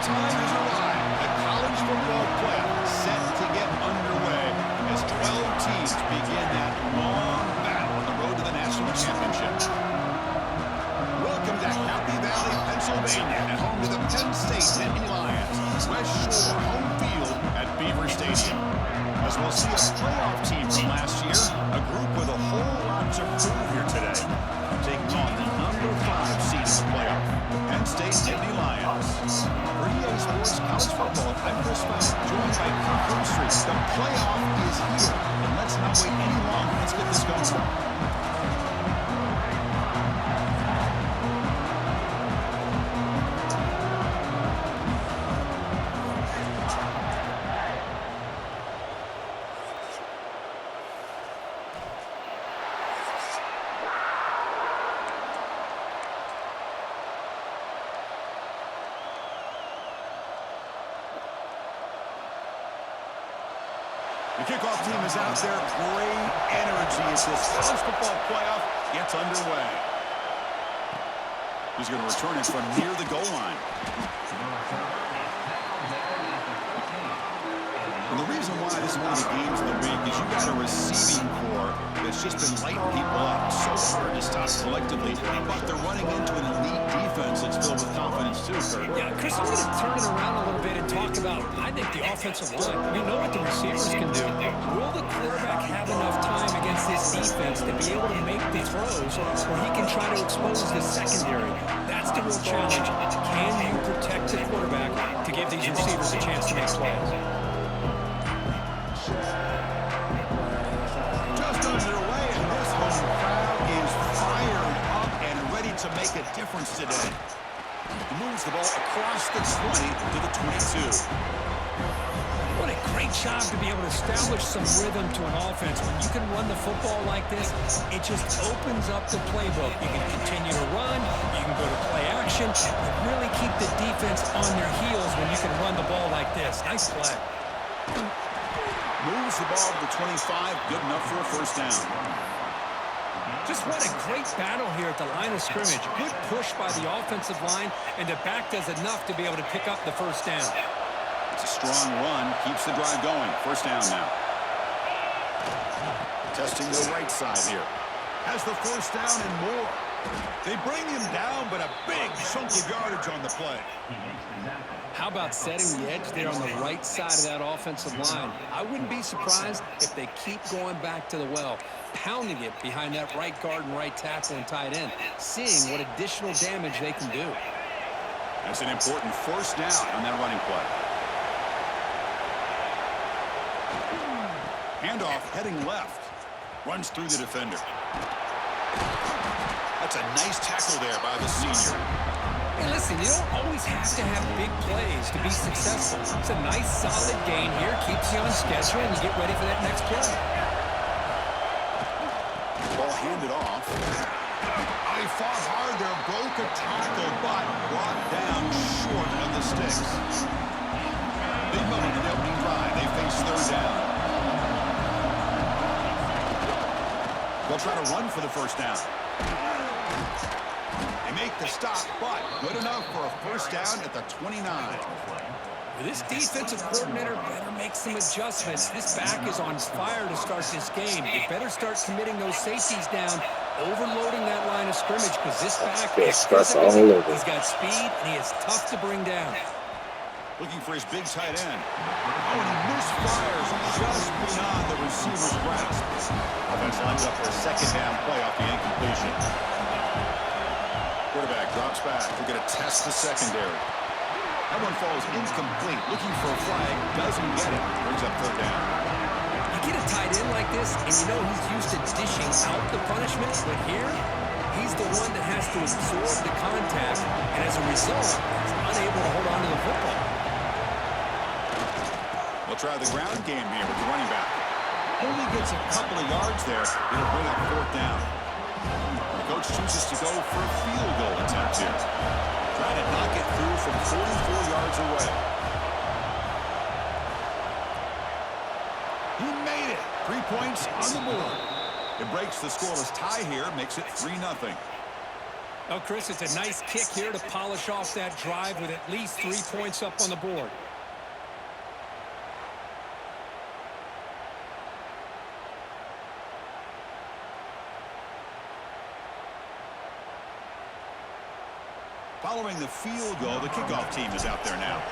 time has arrived. The college football playoff set to get underway as 12 teams begin that long battle on the road to the national championship. Welcome to Happy Valley, Pennsylvania, and home to the Penn State Nittany Lions. West Shore home field at Beaver Stadium. As we'll see a playoff team from last year, a group with a whole lot to prove here today. Taking on the number 5 seed in the playoff, the Penn State Nittany Lions. For EA Sports College Football, I'm Chris Fowl, joined by Kirk Herbstreit. The playoff is here, and let's not wait any longer. Let's get this going. The kickoff team is out there. Great energy as this college football playoff gets underway. He's going to return it from near the goal line. And the reason why this is one of the games of the week is you've got a receiving corps that's just been lighting people up. So hard to stop collectively, but they're running into an elite defense that's filled with confidence too, Kurt. Yeah, Chris, I'm going to turn it around a little bit and talk about, I think, the offensive line. We know what the receivers can do. Will the quarterback have enough time against this defense to be able to make the throws where he can try to expose the secondary? That's the real challenge. Can you protect the quarterback to give these receivers a chance to make plays? Just underway, and this home crowd is fired up and ready to make a difference today. He moves the ball across the 20 to the 22. What a great job to be able to establish some rhythm to an offense. When you can run the football like this, it just opens up the playbook. You can continue to run, you can go to play action, and really keep the defense on their heels when you can run the ball like this. Nice play. Moves the ball to the 25, good enough for a first down. Just what a great battle here at the line of scrimmage. Good push by the offensive line, and the back does enough to be able to pick up the first down. It's a strong run, keeps the drive going. First down now. Testing the right side here. Has the first down and more. They bring him down, but a big chunk of yardage on the play. How about setting the edge there on the right side of that offensive line? I wouldn't be surprised if they keep going back to the well, pounding it behind that right guard and right tackle and tight end, seeing what additional damage they can do. That's an important first down on that running play. Handoff heading left. Runs through the defender. That's a nice tackle there by the senior. Hey, listen, you don't always have to have big plays to be successful. It's a nice, solid gain here. Keeps you on schedule, and you get ready for that next play. Ball handed off. He fought hard there, broke a tackle, but brought down short of the sticks. Big moment in the opening drive. They face third down. They'll try to run for the first down. They make the stop, but good enough for a first down at the 29. This defensive coordinator better make some adjustments. This back is on fire to start this game. They better start committing those safeties down, overloading that line of scrimmage, because this back is physical. He's got speed, and he is tough to bring down. Looking for his big tight end. Oh, and he misfires just beyond the receiver's grasp. Offense lines up for a second down play off the incompletion. Quarterback drops back. We're going to test the secondary. That one falls incomplete. Looking for a flag. Doesn't get it. Brings up third down. You get a tight end like this, and you know he's used to dishing out the punishment, but here, he's the one that has to absorb the contact, and as a result, he's unable to hold on to the football. We'll try the ground game here with the running back. Only gets a couple of yards there. It'll bring up fourth down. The coach chooses to go for a field goal attempt here. Trying to knock it through from 44 yards away. He made it. 3 points on the board. It breaks the scoreless tie here, makes it 3-0. Oh, Chris, it's a nice kick here to polish off that drive with at least 3 points up on the board. Following the field goal, the kickoff team is out there now.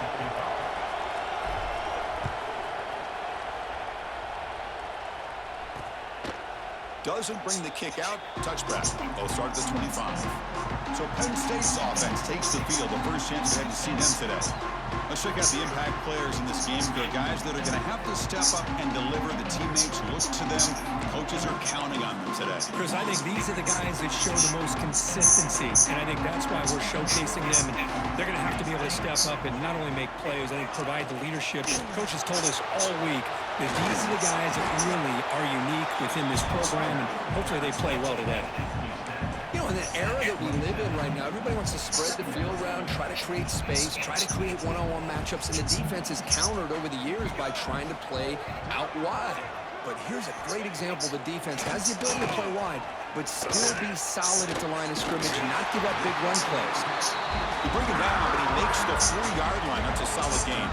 Doesn't bring the kick out. Touchback. They'll start at the 25. So Penn State's offense takes the field. The first chance we had to see them today. Let's check out the impact players in this game. They're guys that are going to have to step up and deliver. The teammates look to them. Coaches are counting on them today. Chris, I think these are the guys that show the most consistency, and I think that's why we're showcasing them. And they're going to have to be able to step up and not only make plays, I think provide the leadership. Coaches told us all week that these are the guys that really are unique within this program, and hopefully they play well today. You know, in the era that we live in right now, everybody wants to spread the field around, try to create space, try to create one-on-one matchups, and the defense is countered over the years by trying to play out wide. But here's a great example. The defense has the ability to play wide, but still be solid at the line of scrimmage and not give up big run plays. You bring him down, but he makes the 4-yard line. That's a solid game.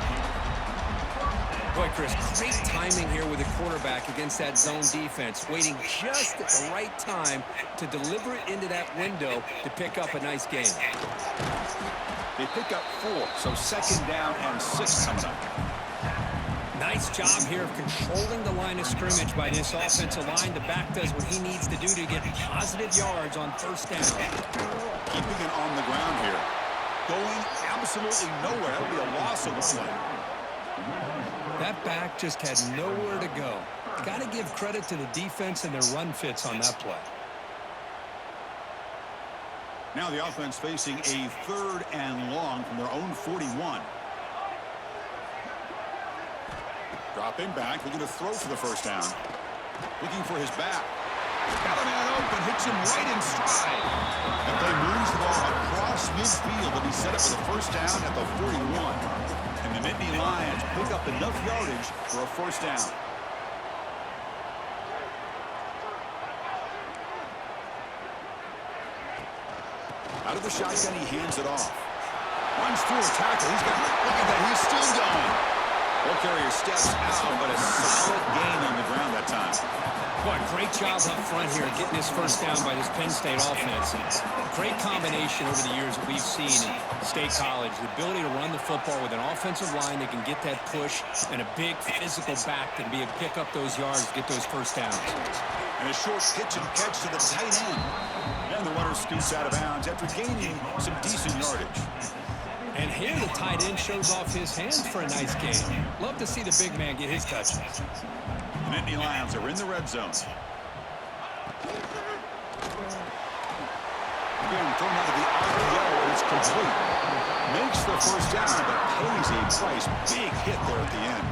Boy, Chris, great timing here with the quarterback against that zone defense, waiting just at the right time to deliver it into that window to pick up a nice gain. They pick up 4, so 2nd down and 6 coming up. Nice job here of controlling the line of scrimmage by this offensive line. The back does what he needs to do to get positive yards on 1st down. Keeping it on the ground here. Going absolutely nowhere. That would be a loss of 1. That back just had nowhere to go. Got to give credit to the defense and their run fits on that play. Now the offense facing a 3rd and long from their own 41. Dropping back, looking to throw for the 1st down. Looking for his back. Got a man open, hits him right in stride. And they moves the ball across midfield to be set up for the 1st down at the 41. And the Nittany Lions pick up enough yardage for a 1st down. Out of the shotgun, he hands it off. Runs through a tackle. Look at that, he's still going. Ball carrier steps out, but a solid gain on the ground that time. Boy, great job up front here getting this 1st down by this Penn State offense. Great combination over the years that we've seen in State College. The ability to run the football with an offensive line that can get that push and a big physical back that can be able to pick up those yards, get those 1st downs. And a short pitch and catch to the tight end. And the runner scoots out of bounds after gaining some decent yardage. And here the tight end shows off his hands for a nice gain. Love to see the big man get his touches. The Nittany Lions are in the red zone. Again, thrown out of the RPO, and it's complete. Makes the 1st down, but pays a price. Big hit there at the end.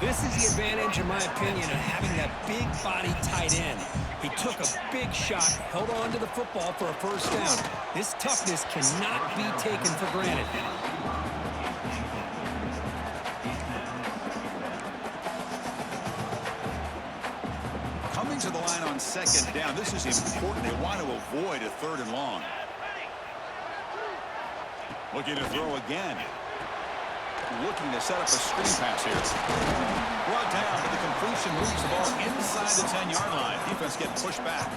This is the advantage, in my opinion, of having that big body tight end. He took a big shot, held on to the football for a 1st down. This toughness cannot be taken for granted. Coming to the line on 2nd down. This is important. They want to avoid a 3rd and long. Looking to throw again. Looking to set up a screen pass here. Brought down, but the completion moves the ball inside the 10-yard line. Defense getting pushed back.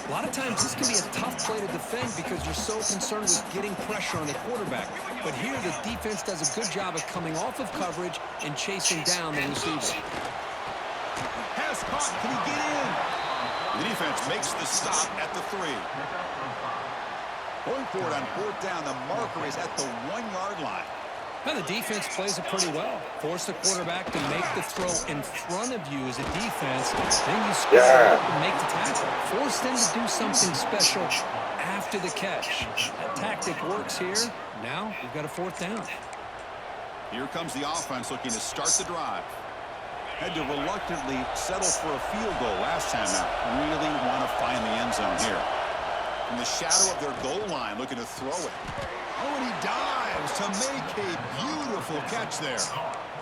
A lot of times this can be a tough play to defend because you're so concerned with getting pressure on the quarterback. But here the defense does a good job of coming off of coverage and chasing down the receiver. Pass caught. Can he get in? The defense makes the stop at the 3. Going for it on 4th down. The marker is at the 1-yard line. Well, the defense plays it pretty well. Force the quarterback to make the throw in front of you as a defense. Then you square up and make the tackle. Force them to do something special after the catch. That tactic works here. Now we've got a 4th down. Here comes the offense looking to start the drive. Had to reluctantly settle for a field goal last time out. Really want to find the end zone here. From the shadow of their goal line, looking to throw it. Oh, and he dives to make a beautiful catch there.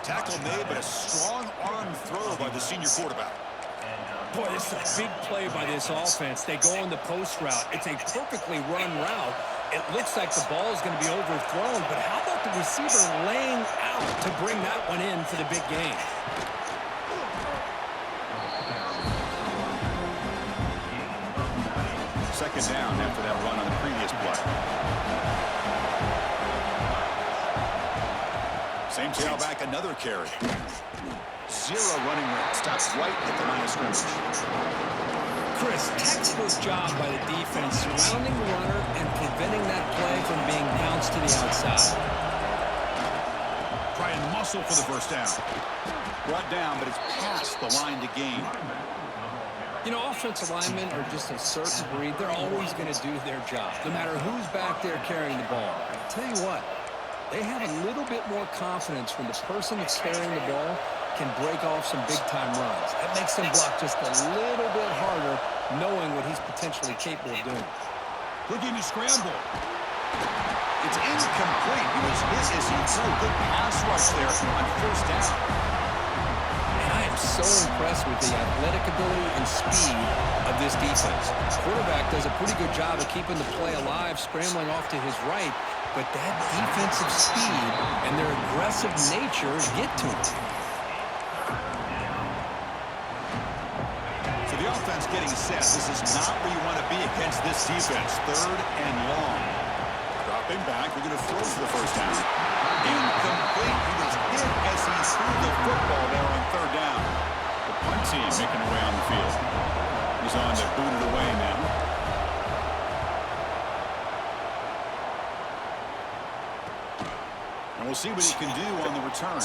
Tackle made, but a strong arm throw by the senior quarterback. Boy, this is a big play by this offense. They go on the post route. It's a perfectly run route. It looks like the ball is going to be overthrown, but how about the receiver laying out to bring that one in for the big game? Second down after that run on the previous play. Same tailback, another carry. Zero running room. Stops right at the line of scrimmage. Chris, textbook job by the defense surrounding the runner and preventing that play from being bounced to the outside. Try and muscle for the first down. Brought down, but it's past the line to gain. You know, offensive linemen are just a certain breed. They're always going to do their job, no matter who's back there carrying the ball. I'll tell you what, they have a little bit more confidence when the person that's carrying the ball can break off some big-time runs. That makes them block just a little bit harder, knowing what he's potentially capable of doing. Looking to scramble. It's incomplete. He was hit as he threw a good pass rush there on first down. I am so impressed with the athletic ability and speed of this defense. The quarterback does a pretty good job of keeping the play alive, scrambling off to his right, but that defensive speed and their aggressive nature get to him. So the offense getting set. This is not where you want to be against this defense. Third and long. Dropping back. We're going to throw for the first down. Incomplete. He was hit as he threw the football there on third down. The punt team making their way on the field. He's on to boot it away now. And we'll see what he can do on the return.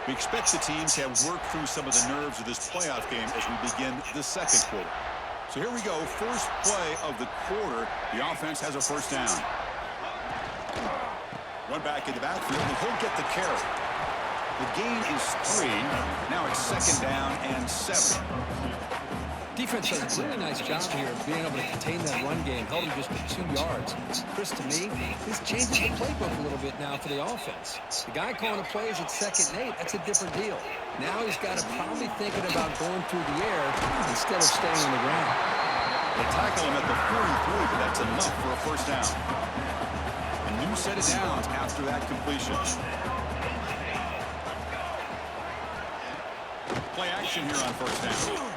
We expect the teams to have worked through some of the nerves of this playoff game as we begin the second quarter. So here we go, first play of the quarter. The offense has a first down. Run back in the backfield, and he'll get the carry. The gain is 3. Now it's second down and 7. Defense does a really nice job here of being able to contain that run game, held him just to 2 yards. Chris, to me, this changes the playbook a little bit now for the offense. The guy calling the plays at 2nd and 8, that's a different deal. Now he's got to probably thinking about going through the air instead of staying on the ground. They tackle him at the 43, but that's enough for a first down. A new set of downs after that completion. Play action here on first down.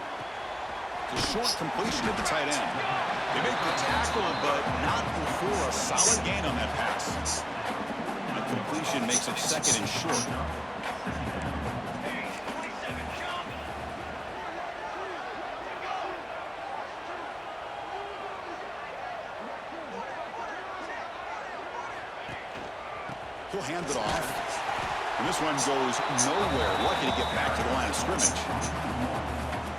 The short completion at the tight end. They make the tackle, but not before a solid gain on that pass. A completion makes it second and short. He'll hand it off. And this one goes nowhere. Lucky to get back to the line of scrimmage.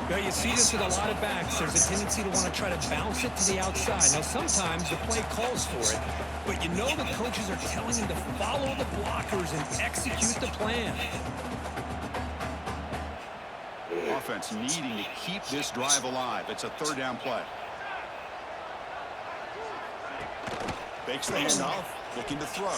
Now, you see this with a lot of backs. There's a tendency to want to try to bounce it to the outside. Now, sometimes the play calls for it, but you know the coaches are telling him to follow the blockers and execute the plan. Offense needing to keep this drive alive. It's a third down play. Fakes the handoff, looking to throw.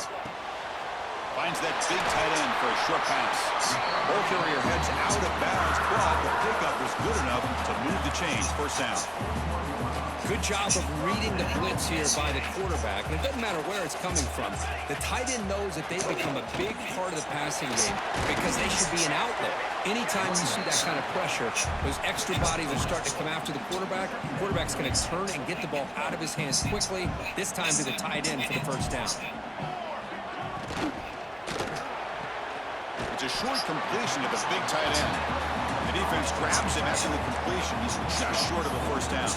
Finds that big tight end for a short pass. Ball carrier heads out of bounds, but the pickup was good enough to move the chains. First down. Good job of reading the blitz here by the quarterback. And it doesn't matter where it's coming from. The tight end knows that they've become a big part of the passing game because they should be an outlet. Anytime you see that kind of pressure, those extra bodies are starting to come after the quarterback. The quarterback's going to turn and get the ball out of his hands quickly, this time to the tight end for the first down. It's a short completion to the big tight end. The defense grabs him after the completion. He's just short of a first down.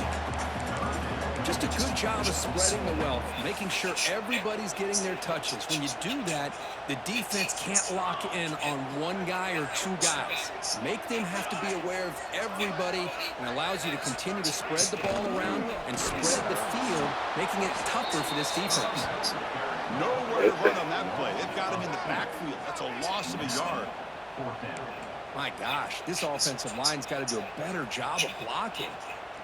Just a good job of spreading the wealth, making sure everybody's getting their touches. When you do that, the defense can't lock in on one guy or two guys. Make them have to be aware of everybody and allows you to continue to spread the ball around and spread the field, making it tougher for this defense. Nowhere to run on that play. They've got him in the backfield. That's a loss of a yard. My gosh, this offensive line's got to do a better job of blocking.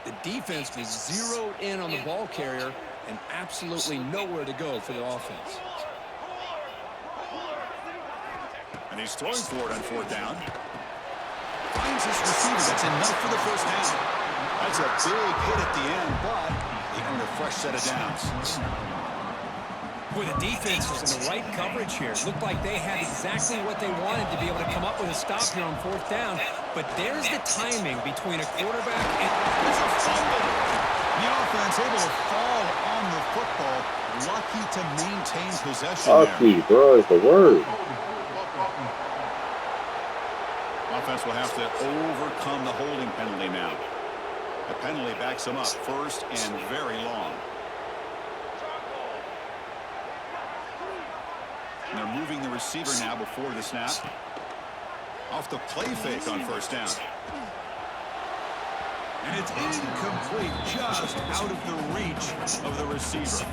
The defense was zeroed in on the ball carrier and absolutely nowhere to go for the offense. And he's throwing for it on 4th down. Finds his receiver. That's enough for the first down. That's a big hit at the end, but he earned a fresh set of downs. Boy, the defense was in the right coverage here. It looked like they had exactly what they wanted to be able to come up with a stop here on 4th down. But there's the timing between a quarterback and... It's a fumble. The offense able to fall on the football. Lucky to maintain possession Lucky, bro, is the word. Offense will have to overcome the holding penalty now. The penalty backs them up 1st and very long. And they're moving the receiver now before the snap. Off the play fake on 1st down. And it's incomplete, just out of the reach of the receiver.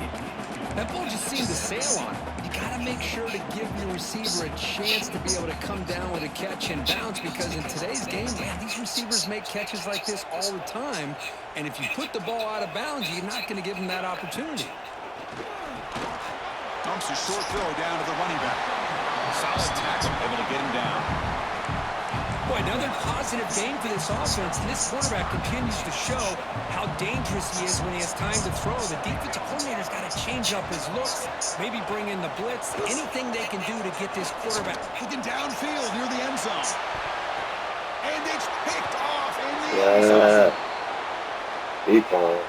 That ball just seemed to sail on it. You got to make sure to give your receiver a chance to be able to come down with a catch and bounce, because in today's game, man, these receivers make catches like this all the time. And if you put the ball out of bounds, you're not going to give them that opportunity. Dumps a short throw down to the running back. Solid tackle, able to get him down. Boy, another positive game for this offense. And this quarterback continues to show how dangerous he is when he has time to throw. The defensive coordinator's got to change up his looks, maybe bring in the blitz, anything they can do to get this quarterback. Looking downfield near the end zone. And it's picked off in the end zone. Decline.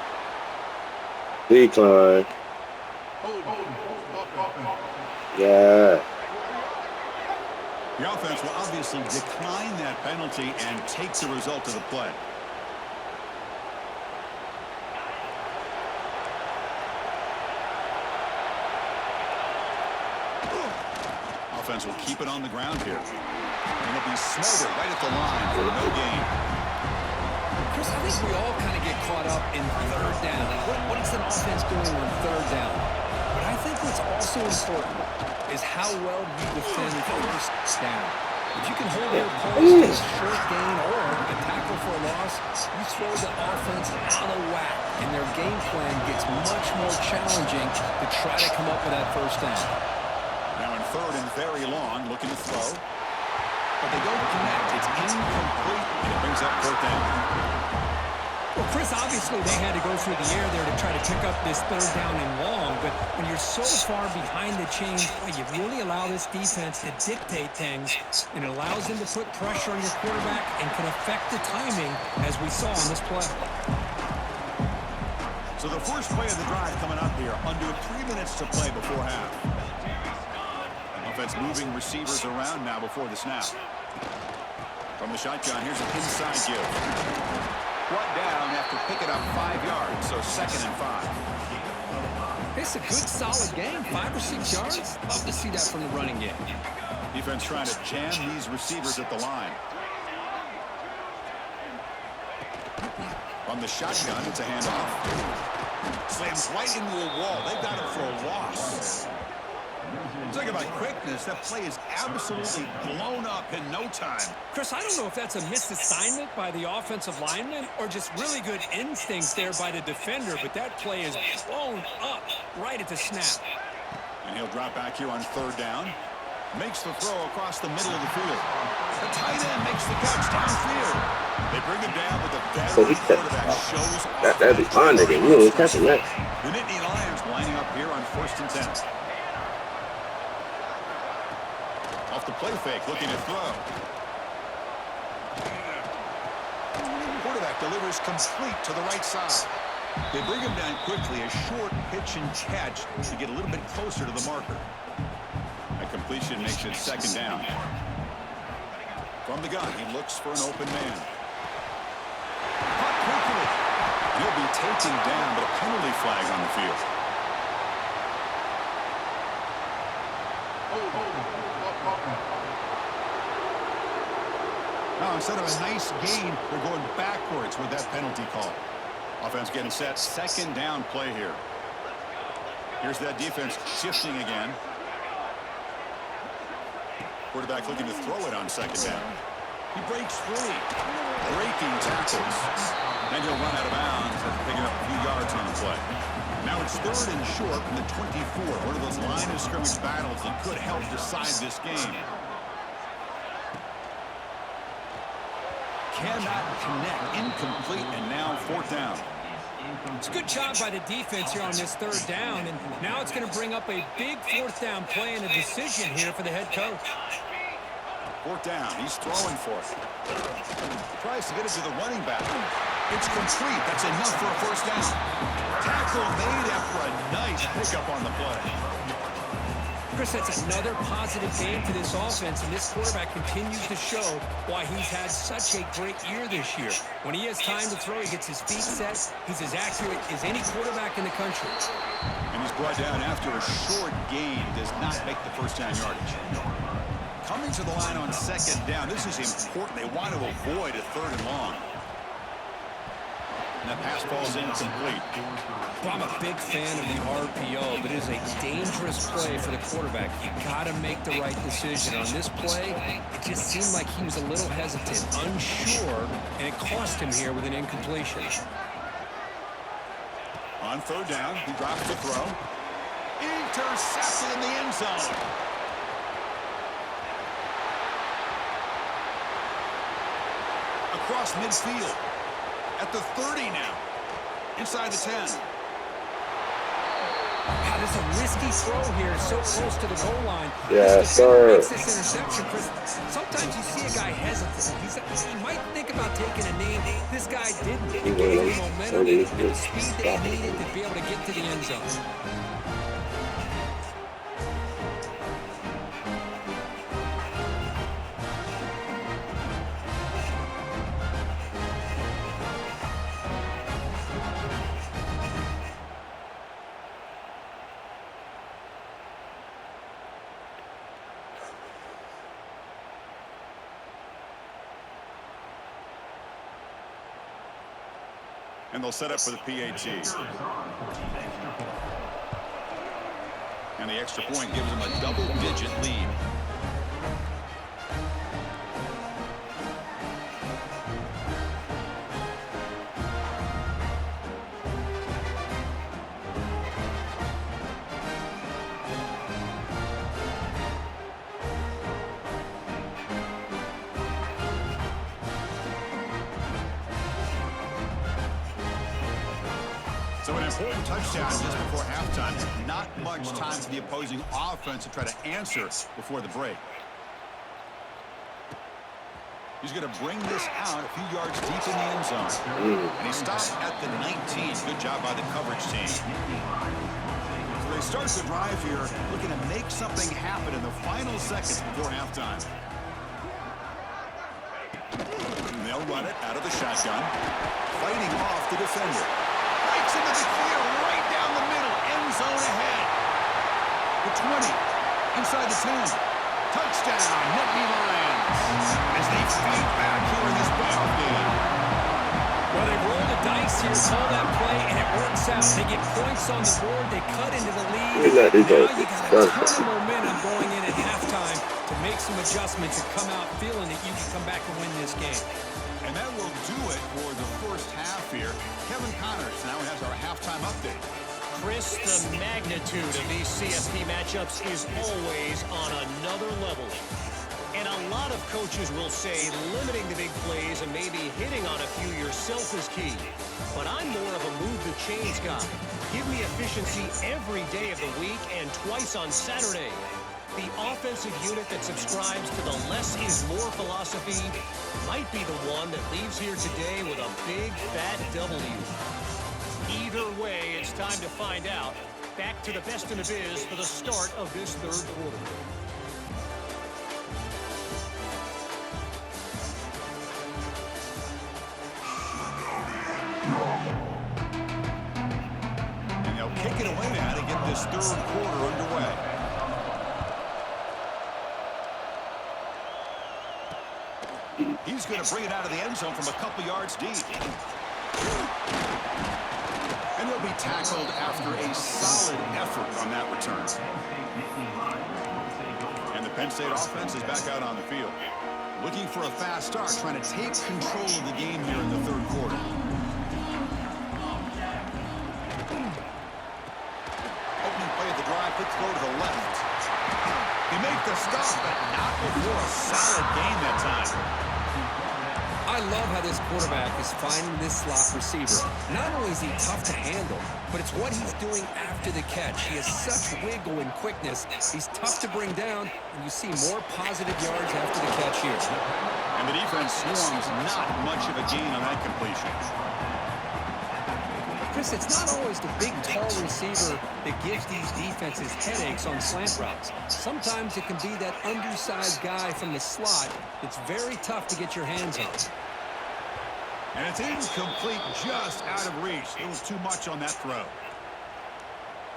Decline. Yeah. The offense will obviously decline that penalty and take the result of the play. Offense will keep it on the ground here. And it'll be smothered right at the line for no gain. Chris, I think we all kind of get caught up in 3rd down. What is an offense doing on 3rd down? But I think what's also important is how well you defend 1st down. If you can hold your opponents to a short gain or a tackle for a loss, you throw the offense out of whack, and their game plan gets much more challenging to try to come up with that 1st down. Now in 3rd and very long, looking to throw. But they don't connect. It's incomplete, and it brings up 4th down. Well, Chris, obviously they had to go through the air there to try to pick up this 3rd down and long, but when you're so far behind the chains, boy, you really allow this defense to dictate things, and it allows them to put pressure on your quarterback and can affect the timing, as we saw on this play. So the first play of the drive coming up here, under 3 minutes to play before half. Offense moving receivers around now before the snap. From the shotgun, here's an inside give. Brought down after picking up 5 yards, so 2nd and 5. It's a good, solid game, 5 or 6 yards. Love to see that from the running game. Defense trying to jam these receivers at the line. On the shotgun, it's a handoff. Slams right into a wall. They've got him for a loss. Talk about quickness. That play is absolutely blown up in no time. Chris, I don't know if that's a missed assignment by the offensive lineman or just really good instincts there by the defender, but that play is blown up right at the snap. And he'll drop back here on 3rd down. Makes the throw across the middle of the field. The tight end makes the catch downfield. They bring him down with a veteran quarterback shows off. That'd be fine, nigga. You ain't catching that. The Nittany Lions lining up here on 1st and 10. Off the play fake, looking to throw. Quarterback delivers complete to the right side. They bring him down quickly, a short pitch and catch to get a little bit closer to the marker. That completion makes it 2nd down. From the gun, he looks for an open man. Caught quickly. He'll be taken down, but a penalty flag on the field. Now, instead of a nice gain, they're going backwards with that penalty call. Offense getting set. Second down play here. Here's that defense shifting again. Quarterback looking to throw it on second down. He breaks free. Breaking tackles. Then he'll run out of bounds after picking up a few yards on the play. Now it's third and short from the 24. One of those line of scrimmage battles that could help decide this game. Cannot connect. Incomplete, and now fourth down. It's a good job by the defense here on this third down, and now it's going to bring up a big fourth down play and a decision here for the head coach. Fourth down. He's throwing for it. Tries to get it to the running back. It's complete. That's enough for a first down. Tackle made after a nice pickup on the play. Chris, that's another positive game for this offense, and this quarterback continues to show why he's had such a great year this year. When he has time to throw, he gets his feet set. He's as accurate as any quarterback in the country. And he's brought down after a short gain. Does not make the first down yardage. Coming to the line on second down. This is important. They want to avoid a third and long. And that pass falls incomplete. Well, I'm a big fan of the RPO, but it is a dangerous play for the quarterback. You got to make the right decision. On this play, it just seemed like he was a little hesitant, unsure, and it cost him here with an incompletion. On third down, he drops the throw. Intercepted in the end zone. Across midfield. At the 30 now. Inside the 10. Wow, this is a risky throw here, so close to the goal line. Yeah, sir. Makes this interception, Chris. Sometimes you see a guy hesitant. He might think about taking a knee. This guy didn't. It gave him momentum and the speed that he needed to be able to get to the end zone. And they'll set up for the PAT. And the extra point gives them a double-digit lead. So an important touchdown just before halftime. Not much time for the opposing offense to try to answer before the break. He's going to bring this out a few yards deep in the end zone. And he stopped at the 19. Good job by the coverage team. So they start the drive here, looking to make something happen in the final seconds before halftime. And they'll run it out of the shotgun, fighting off the defender. Breaks into the clear, right down the middle, end zone ahead. The 20, inside the 10. Touchdown, Nittany Lions, as they fight back here in this playoff game. Well, they roll the dice here, call that play, and it works out. They get points on the board, they cut into the lead. Now you got a ton of momentum going in at halftime to make some adjustments and come out feeling that you can come back and win this game. And that will do it for the first half here. Kevin Connors now has our halftime update. Chris, the magnitude of these CFP matchups is always on another level. And a lot of coaches will say limiting the big plays and maybe hitting on a few yourself is key. But I'm more of a move the chains guy. Give me efficiency every day of the week and twice on Saturday. The offensive unit that subscribes to the less is more philosophy might be the one that leaves here today with a big fat W. Either way, it's time to find out. Back to the best in the biz for the start of this third quarter. this third quarter underway. He's going to bring it out of the end zone from a couple yards deep. And he'll be tackled after a solid effort on that return. And the Penn State offense is back out on the field. Looking for a fast start, trying to take control of the game here in the third quarter. Opening play of the drive, quick throw to the left. He makes the stop, but not before a solid gain that time. I love how this quarterback is finding this slot receiver. Not only is he tough to handle, but it's what he's doing after the catch. He has such wiggle and quickness. He's tough to bring down, and you see more positive yards after the catch here. And the defense swarms not much of a gain on that completion. Chris, it's not always the big, tall receiver that gives these defenses headaches on slant routes. Sometimes it can be that undersized guy from the slot that's very tough to get your hands on. And it's incomplete, just out of reach. It was too much on that throw.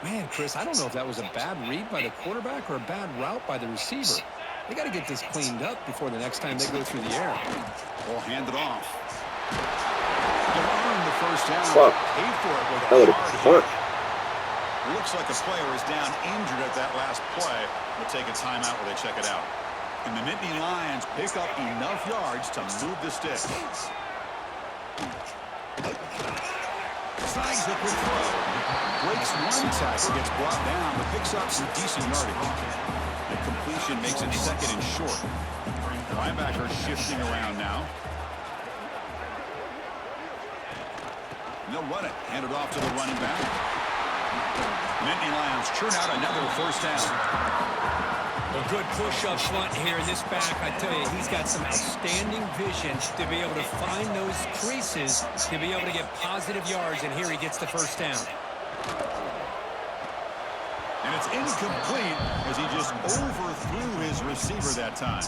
Man, Chris, I don't know if that was a bad read by the quarterback or a bad route by the receiver. They got to get this cleaned up before the next time they go through the air. We'll hand it off. They'll earn the first down. Fuck. Pay for it with That a would hard have hurt. hit. Looks like a player is down injured at that last play. We'll take a timeout while they check it out. And the Nittany Lions pick up enough yards to move the sticks. Snags the quick throw. Breaks one tackle, gets brought down, but picks up some decent yardage. The completion makes it second and short. Linebacker shifting around now. And they'll run it. Hand it off to the running back. Nittany Lions churn out another first down. A good push up front here in this back. I tell you, he's got some outstanding vision to be able to find those creases, to be able to get positive yards, and here he gets the first down. And it's incomplete as he just overthrew his receiver that time.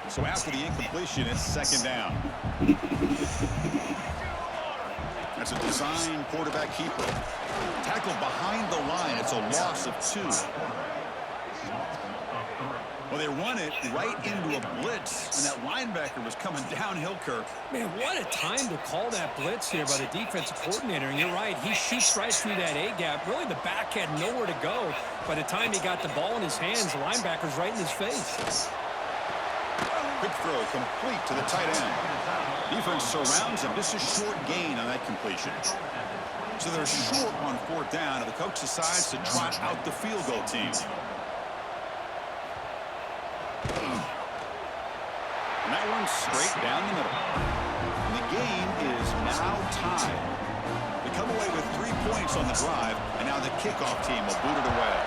So after the incompletion, it's second down. That's a design quarterback keeper. Tackled behind the line. It's a loss of 2. Well, they run it right into a blitz, and that linebacker was coming downhill, Kirk. Man, what a time to call that blitz here by the defensive coordinator. And you're right, he shoots right through that A-gap. Really, the back had nowhere to go. By the time he got the ball in his hands, the linebacker's right in his face. Quick throw complete to the tight end. Defense surrounds him. Just a short gain on that completion. So they're short on fourth down, and the coach decides to trot out the field goal team. And that one's straight down the middle. And the game is now tied. They come away with 3 points on the drive, and now the kickoff team will boot it away.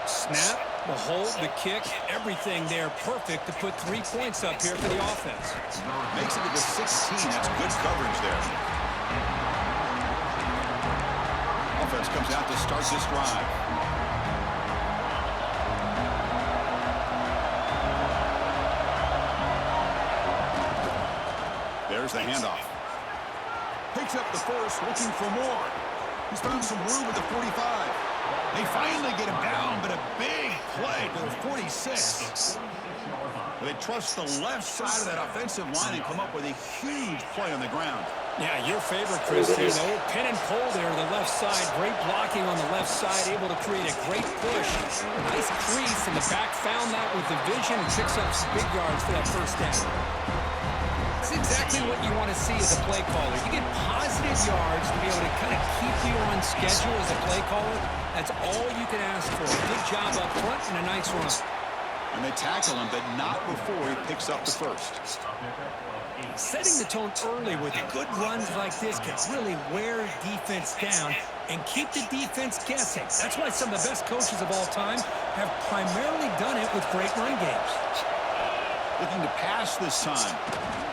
Snap, the hold, the kick, everything there perfect to put 3 points up here for the offense. Makes it to the 16. That's good coverage there. Offense comes out to start this drive. There's the handoff. Picks up the first, looking for more. He's found some room at the 45. They finally get him down, but a big play to the 46. They trust the left side of that offensive line and come up with a huge play on the ground. Yeah, your favorite, Chris, here, though. Penn and pull there to the left side. Great blocking on the left side, able to create a great push. Nice crease in the back, found that with the vision and picks up some big yards for that first down. It's exactly what you want to see as a play caller. You get positive yards to be able to kind of keep you on schedule as a play caller. That's all you can ask for. Good job up front and a nice run. And they tackle him, but not before he picks up the first. Setting the tone early with good runs like this can really wear defense down and keep the defense guessing. That's why some of the best coaches of all time have primarily done it with great run games. Looking to pass this time.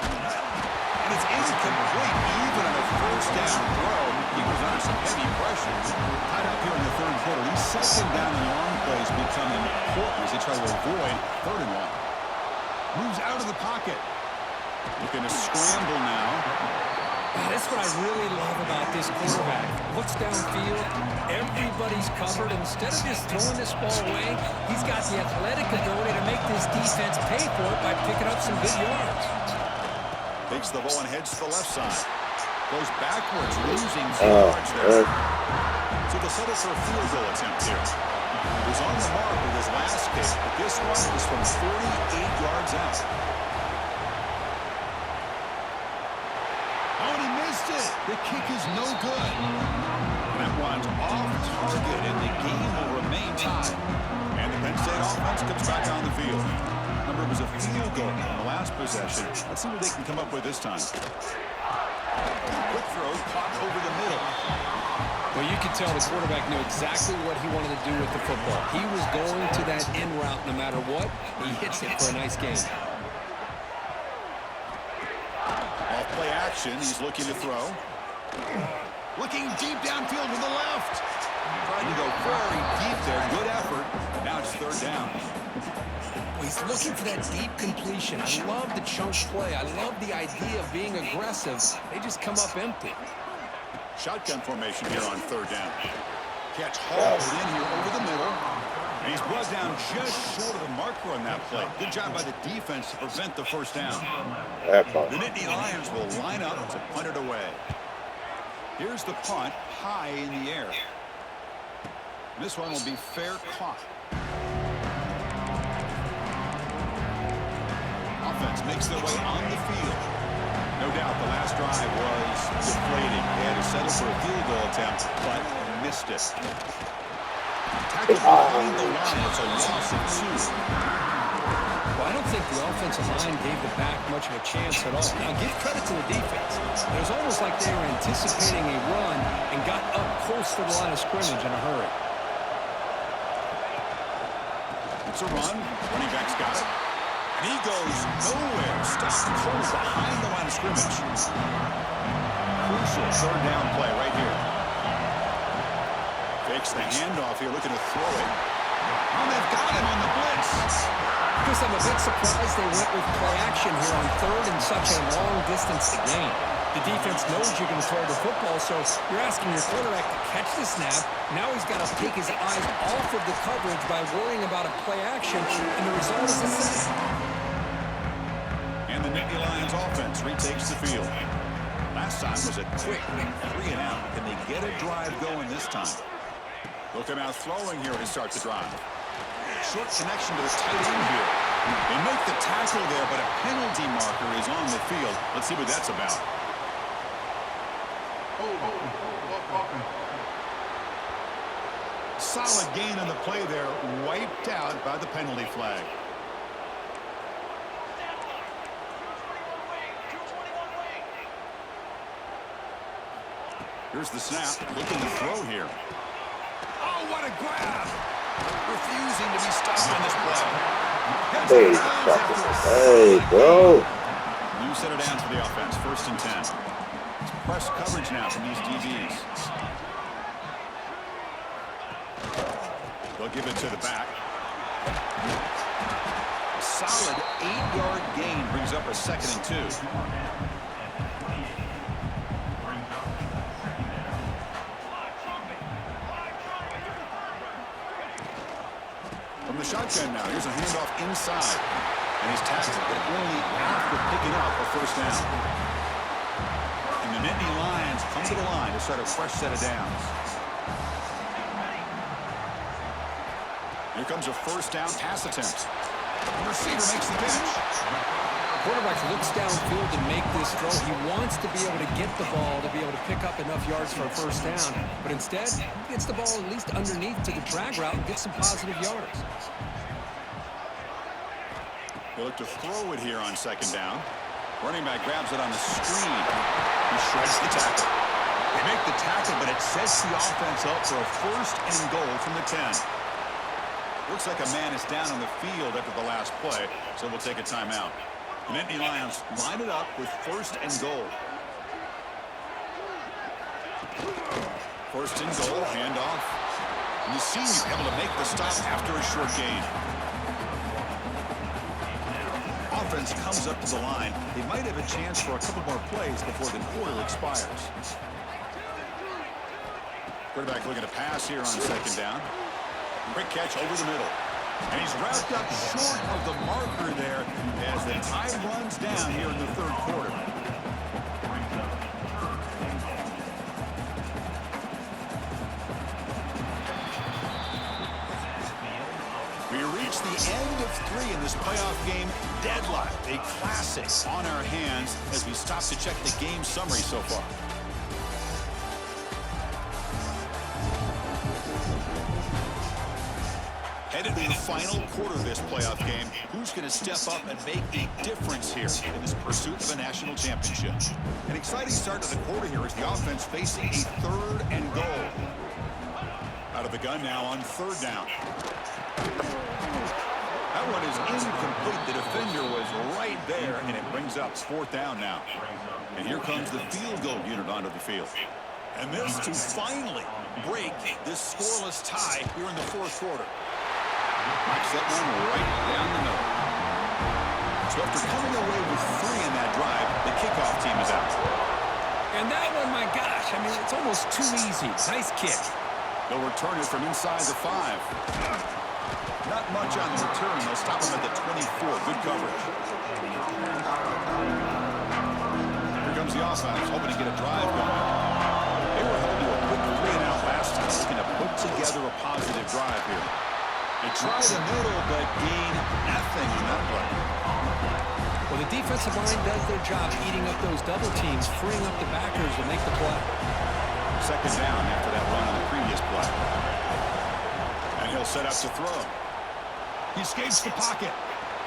And it's incomplete, even on a first down throw. He was under some heavy pressure. Tied up here in the third quarter. These second down and long plays become important as they try to avoid third and long. Moves out of the pocket. Looking to scramble now. That's what I really love about this quarterback. Looks downfield, everybody's covered. Instead of just throwing this ball away, he's got the athletic ability to make this defense pay for it by picking up some good yards. Takes the ball and heads to the left side. Goes backwards, losing 2 yards there. So they'll settle for a field goal attempt here. He was on the mark with his last kick, but this one is from 48 yards out. Oh, and he missed it. The kick is no good. That one's off target, and the game will remain tied. And the Penn State offense comes back on the field. Remember, it was a field goal on the last possession. Let's see what they can come up with this time. Quick throw, caught over the middle. Well, you could tell the quarterback knew exactly what he wanted to do with the football. He was going to that in route no matter what. He hits it for a nice gain. Off play action, he's looking to throw. Looking deep downfield with the left. Trying to go very deep there. Good effort. Now it's 3rd down. He's looking for that deep completion. I love the chunk play. I love the idea of being aggressive. They just come up empty. Shotgun formation here on 3rd down. Catch hauled in here over the middle. And he's brought down just short of the marker on that play. Good job by the defense to prevent the 1st down. The Nittany Lions will line up to punt it away. Here's the punt, high in the air. This one will be fair caught. Offense makes their way on the field. No doubt the last drive was deflating. They had to settle for a field goal attempt, but missed it. Tackled behind the line. It's a loss of 2. Well, I don't think the offensive line gave the back much of a chance at all. Now, give credit to the defense. It was almost like they were anticipating a run and got up close to the line of scrimmage in a hurry. It's a run. Running back's got it. And he goes nowhere. Stops cold behind the line of scrimmage. Crucial 3rd down play right here. Fakes the handoff here, looking to throw it. Oh, they've got him on the blitz. Chris, I'm a bit surprised they went with play action here on 3rd and such a long distance to gain. The defense knows you're going to throw the football, so you're asking your quarterback to catch the snap. Now he's got to take his eyes off of the coverage by worrying about a play action, and the result is a sack. And the Nittany Lions offense retakes the field. Last time was a quick 3 and out. Can they get a drive going this time? Look him out throwing here to start the drive. Short connection to the tight end here. They make the tackle there, but a penalty marker is on the field. Let's see what that's about. Solid gain on the play there, wiped out by the penalty flag. Here's the snap, looking to throw here. Oh, what a grab! Refusing to be stopped on this play. Hey, bro. New set of downs for the offense, 1st and 10. It's press coverage now from these DBs. They'll give it to the back. Solid 8-yard gain brings up a 2nd and 2. From the shotgun now, here's a handoff inside. And he's tackled, but only after picking up a 1st down. And the Nittany Lions come to the line to start a fresh set of downs. Here comes a 1st down pass attempt. The receiver makes the catch. Quarterback looks downfield to make this throw. He wants to be able to get the ball to be able to pick up enough yards for a 1st down. But instead, he gets the ball at least underneath to the drag route and gets some positive yards. They look to throw it here on 2nd down. Running back grabs it on the screen. He shreds the tackle. They make the tackle, but it sets the offense up for a 1st and goal from the 10. Looks like a man is down on the field after the last play, so we'll take a timeout. The Nittany Lions line it up with 1st and goal. 1st and goal, handoff. And the senior able to make the stop after a short gain. offense comes up to the line, they might have a chance for a couple more plays before the quarter expires. Quarterback looking to pass here on second down. Quick catch over the middle. And he's wrapped up short of the marker there as the time runs down here in the third quarter. We reach the end of 3 in this playoff game. Deadlocked, a classic on our hands as we stop to check the game summary so far. Headed to the final quarter of this playoff game. Who's going to step up and make a difference here in this pursuit of a national championship? An exciting start to the quarter here as the offense facing a 3rd and goal. Out of the gun now on 3rd down. That one is incomplete. The defender was right there, and it brings up 4th down now. And here comes the field goal unit onto the field. And this to finally break this scoreless tie here in the 4th quarter. Knocks that one right down the middle. So after coming away with 3 in that drive, the kickoff team is out. And that one, my gosh, I mean, it's almost too easy. Nice kick. They'll return it from inside the 5. Not much on the return. They'll stop him at the 24. Good coverage. Here comes the offense, hoping to get a drive going. They were held to a quick 3-and-out last time. Looking to put together a positive drive here. They try the middle, but gain nothing in that play. Well, the defensive line does their job eating up those double teams, freeing up the backers to make the play. 2nd down after that run on the previous play. And he'll set up to throw. He escapes the pocket.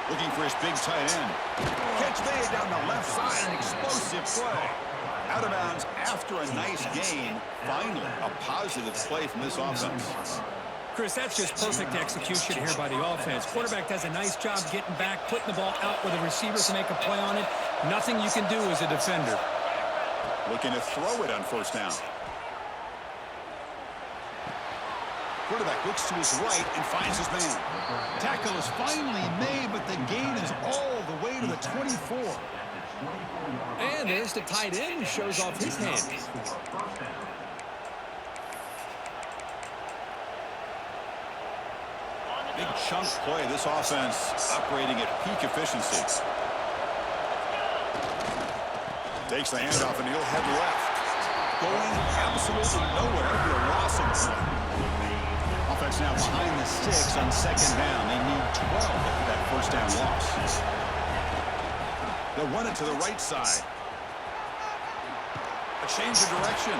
Looking for his big tight end. Catch made down the left side. An explosive play. Out of bounds after a nice gain. Finally, a positive play from this offense. Chris, that's just perfect execution here by the offense. Quarterback does a nice job getting back, putting the ball out with a receiver to make a play on it. Nothing you can do as a defender. Looking to throw it on 1st down. Quarterback looks to his right and finds his man. Tackle is finally made, but the gain is all the way to the 24. And there's the tight end who shows off his hands. Big chunk play. This offense operating at peak efficiency. Takes the handoff and he'll head left. Going absolutely nowhere. It'll be a loss of play. Offense now behind the 6 on 2nd down. They need 12 after that 1st down loss. They'll run it to the right side. A change of direction.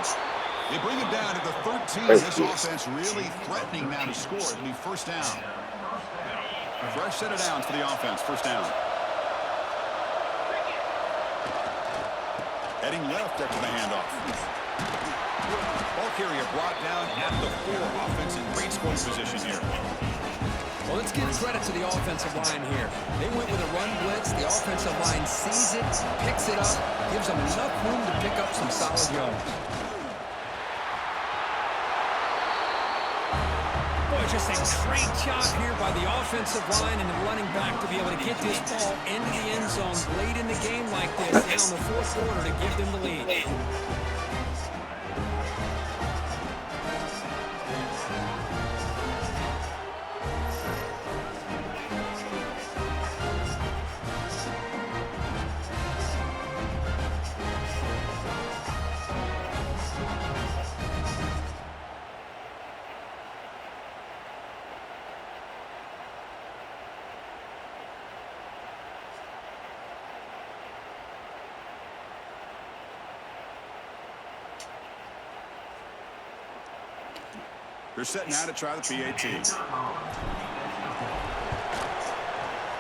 They bring it down to the 13. This offense really threatening now to score. It'll be 1st down. Fresh set of downs for the offense. 1st down. Heading left after the handoff. Ball carrier brought down at the 4. Offense in great scoring position here. Well, let's give credit to the offensive line here. They went with a run blitz. The offensive line sees it, picks it up, gives them enough room to pick up some solid yards. Just a great job here by the offensive line and the running back to be able to get this ball into the end zone late in the game like this, now in the 4th quarter to give them the lead. They're setting out to try the PAT.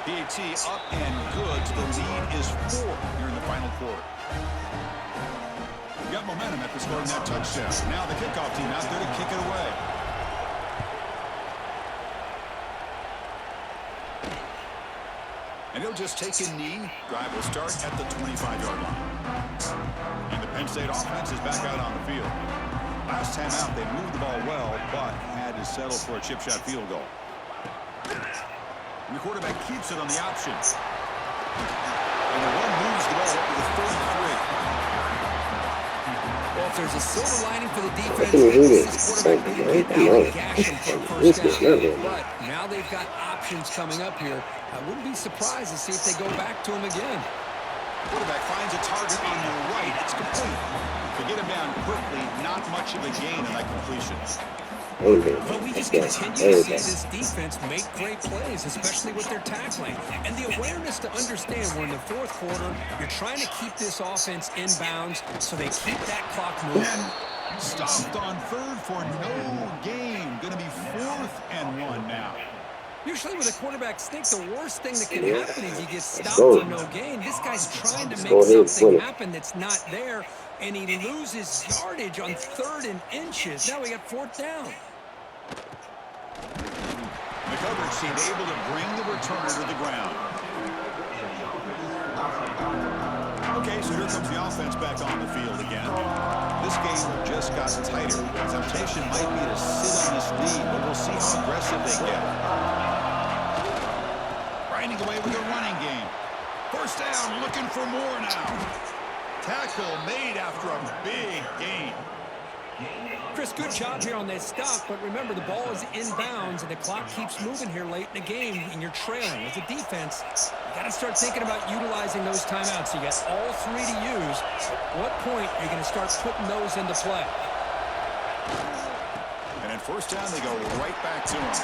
PAT up and good. The lead is 4 here in the final quarter. Got momentum after scoring that touchdown. Now the kickoff team out there to kick it away. And he'll just take a knee. Drive will start at the 25-yard line. And the Penn State offense is back out on the field. Last time out, they moved the ball well, but had to settle for a chip shot field goal. And the quarterback keeps it on the option. And the run moves the ball up to the 33. Well, if there's a silver lining for the How defense, can you do this this? quarterback didn't get Come out on. and gash him for a This first is down. never. But now they've got options coming up here. I wouldn't be surprised to see if they go back to him again. Quarterback finds a target on the right. It's complete. To get him down quickly, not much of a gain in that completion. But we just continue to see this defense make great plays, especially with their tackling. And the awareness to understand we're in the fourth quarter, you're trying to keep this offense in bounds so they keep that clock moving. Stopped on third for no gain. Going to be 4th and 1 now. Usually with a quarterback sneak, the worst thing that can happen is he gets stopped for no gain. This guy's trying to make something happen that's not there, and he loses yardage on 3rd and inches. Now we got 4th down. The coverage team able to bring the returner to the ground. Okay, so here comes the offense back on the field again. This game just got tighter. The temptation might be to sit on this lead, but we'll see how aggressive they get. Grinding away with a running game. First down, looking for more now. Tackle made after a big gain. Chris, good job here on that stop, but remember, the ball is inbounds, and the clock keeps moving here late in the game, and you're trailing. As a defense, you got to start thinking about utilizing those timeouts. You got all 3 to use. At what point are you going to start putting those into play? And at first down, they go right back to him.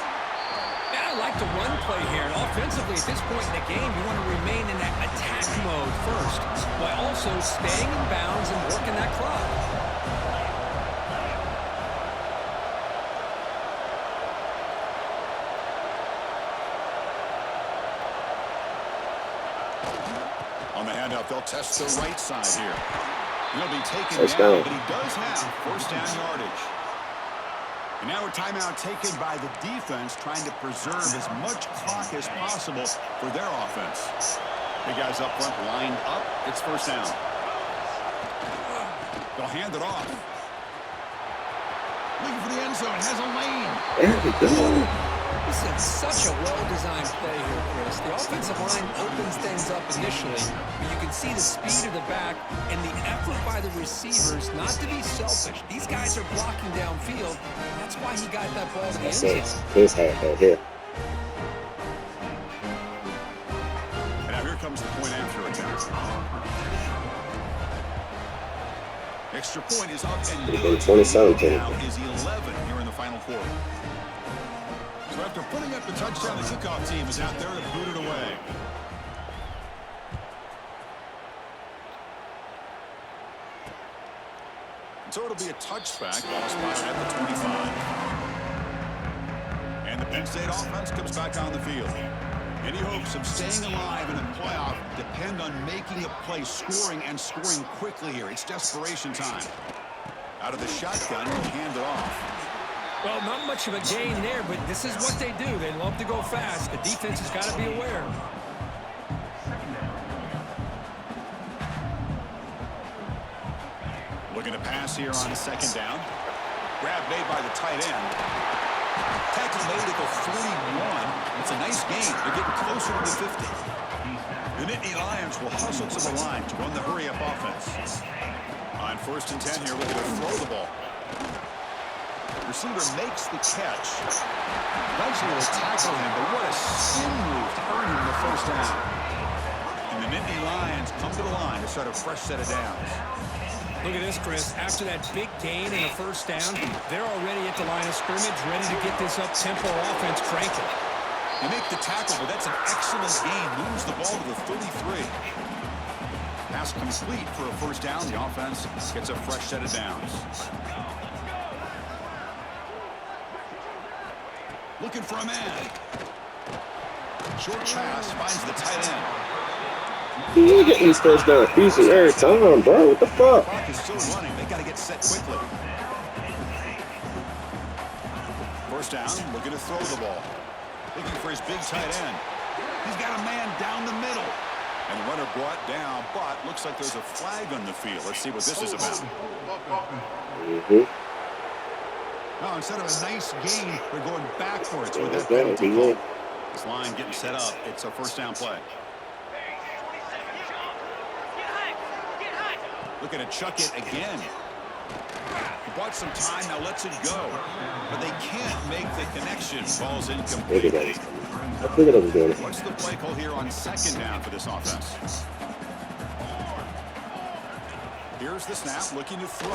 Yeah, I like the run play here. And offensively, at this point in the game, you want to remain in that attack mode first, while also staying in bounds and working that clock. On the handoff, they'll test the right side here. He'll be taken Touchdown. down, but he does have first down yardage. And now a timeout taken by the defense, trying to preserve as much clock as possible for their offense. Big guys up front lined up. It's first down. They'll hand it off. Looking for the end zone. Has a lane. There we go. This is such a well-designed play here, Chris. The offensive line opens things up initially, but you can see the speed of the back and the effort by the receivers not to be selfish. These guys are blocking downfield. That's why he got that ball to the end zone. His half right here. And now here comes the point after attack. Extra point is up and good. 27. Now is 11 here in the final quarter. So after putting up the touchdown, the kickoff team is out there to boot it away. So it'll be a touchback, ball spotted at the 25. And the Penn State offense comes back on the field. Any hopes of staying alive in the playoff depend on making a play, scoring and scoring quickly here. It's desperation time. Out of the shotgun, hand it off. Well, not much of a gain there, but this is what they do. They love to go fast. The defense has got to be aware. Looking to pass here on second down. Grab made by the tight end. Tackle made at the 41. It's a nice gain. They're getting closer to the 50. The Nittany Lions will hustle to the line to run the hurry-up offense. On 1st and 10 here, looking to throw the ball. Receiver makes the catch. Eventually will tackle him, but what a spin move to earn him the first down. And the Nittany Lions come to the line to start a fresh set of downs. Look at this, Chris. After that big gain and a first down, they're already at the line of scrimmage, ready to get this up-tempo offense cranking. They make the tackle, but that's an excellent gain. Moves the ball to the 33. Pass complete for a first down. The offense gets a fresh set of downs. Looking for a man. Short pass finds the tight end. You get these first down easy every time, bro. What the fuck? Clock is still running. They got to get set quickly. First down, looking to throw the ball. Looking for his big tight end. He's got a man down the middle. And the runner brought down, but looks like there's a flag on the field. Let's see what this is about. Now, instead of a nice gain, they're going backwards with that penalty call. This line getting set up. It's a first down play. Looking to chuck it again. He bought some time, now lets it go. But they can't make the connection. Ball's incomplete. I figured I was doing it. What's the play call here on second down for this offense? Here's the snap, looking to throw.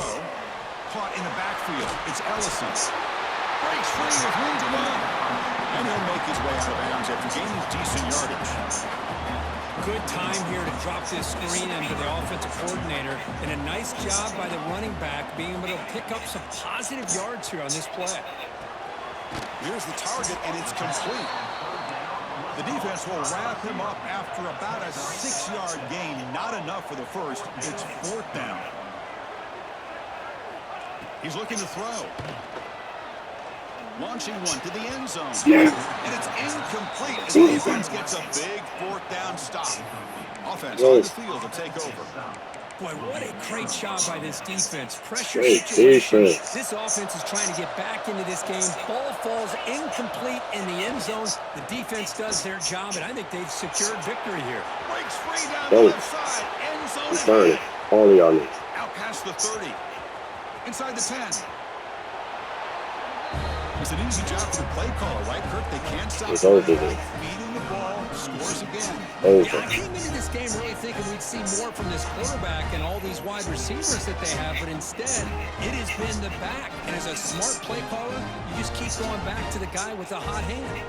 Caught in the backfield. It's Ellison. Breaks free with room to run. And he'll make his way out of bounds after gaining decent yardage. Good time here to drop this screen into the offensive coordinator, and a nice job by the running back being able to pick up some positive yards here on this play. Here's the target, and it's complete. The defense will wrap him up after about a 6-yard gain. Not enough for the first. It's 4th down. He's looking to throw. Launching one to the end zone. And it's incomplete as the defense gets a big 4th down stop. Offense on the field to take over. Boy, what a great job by this defense. Pressure situation. This offense is trying to get back into this game. Ball falls incomplete in the end zone. The defense does their job, and I think they've secured victory here. Breaks free down the left side. End zone. He's burning. All the yards. Out past the 30. Inside the 10. It's an easy job for the play caller, right, Kirk? They can't stop feeding the ball, scores again. Yeah, I came into this game really thinking we'd see more from this quarterback and all these wide receivers that they have, but instead, it has been the back. And as a smart play caller, you just keep going back to the guy with the hot hand.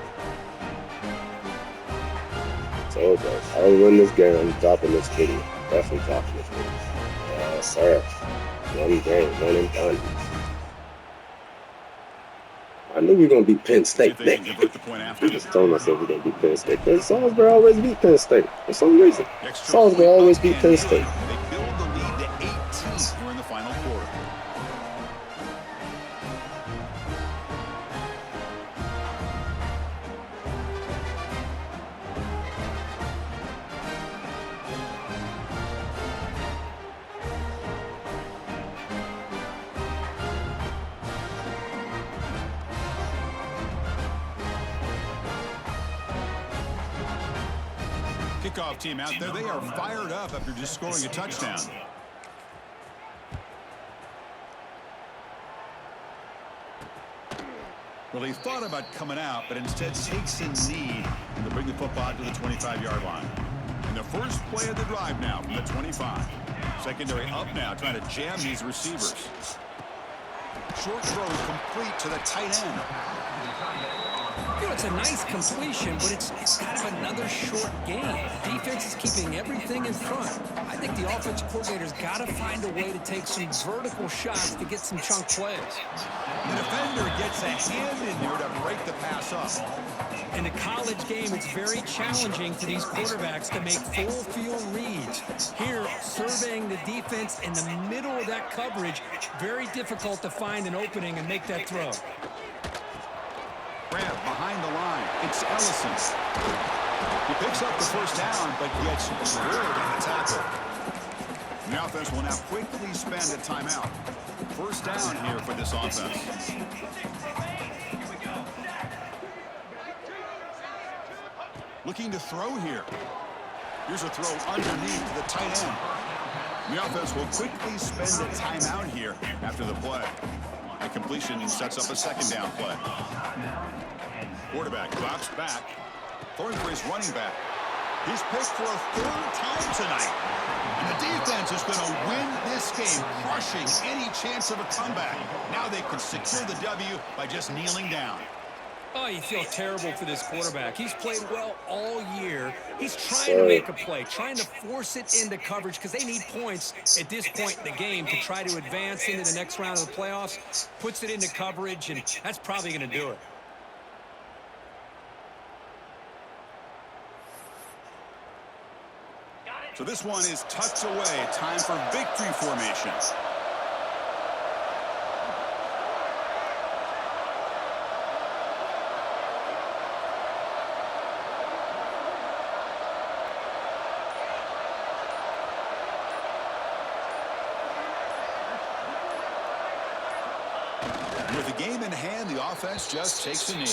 It's over. I'll win this game. I'm dropping this video. Definitely dropping this video. Yes, sir. One game, one and done. I knew we were going to beat Penn State. We just told myself we were going to beat Penn State. Because Salisbury always beat Penn State. For some reason. Salisbury always beat Penn State. They build the lead to 18 here in the final quarter. Kickoff team out there. They are fired up after just scoring a touchdown. Well, he thought about coming out, but instead takes a knee to bring the football to the 25-yard line. And the first play of the drive now from the 25. Secondary up now, trying to jam these receivers. Short throw complete to the tight end. You know, it's a nice completion, but it's kind of another short game. Defense is keeping everything in front. I think the offensive coordinator's got to find a way to take some vertical shots to get some chunk plays. The defender gets a hand in there to break the pass up. In the college game, it's very challenging for these quarterbacks to make full field reads. Here, surveying the defense in the middle of that coverage, very difficult to find an opening and make that throw. Grab behind the line. It's Ellison. He picks up the first down, but gets drilled on the tackle. The offense will now quickly spend a timeout. First down here for this offense. Looking to throw here. Here's a throw underneath to the tight end. The offense will quickly spend a timeout here after the play. A completion sets up a second down play. Quarterback drops back, throwing for his running back. He's picked for a 3rd time tonight. And the defense is going to win this game, crushing any chance of a comeback. Now they can secure the W by just kneeling down. Oh, you feel terrible for this quarterback. He's played well all year. He's trying to make a play, trying to force it into coverage because they need points at this point in the game to try to advance into the next round of the playoffs. Puts it into coverage, and that's probably going to do it. So this one is tucked away. Time for victory formation. With the game in hand, the offense just takes a knee.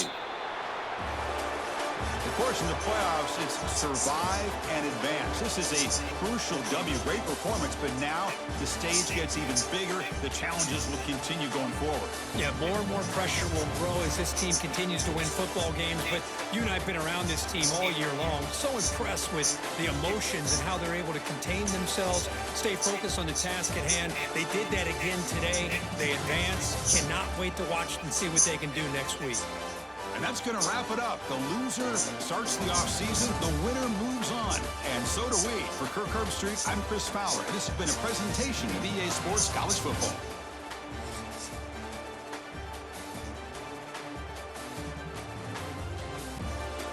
The course, in the playoffs, it's survive and advance. This is a crucial W. Great performance, but now the stage gets even bigger. The challenges will continue going forward. Yeah, more and more pressure will grow as this team continues to win football games. But you and I have been around this team all year long. So impressed with the emotions and how they're able to contain themselves, stay focused on the task at hand. They did that again today. They advance. Cannot wait to watch and see what they can do next week. And that's going to wrap it up. The loser starts the offseason. The winner moves on. And so do we. For Kirk Herbstreit, I'm Chris Fowler. This has been a presentation of EA Sports College Football.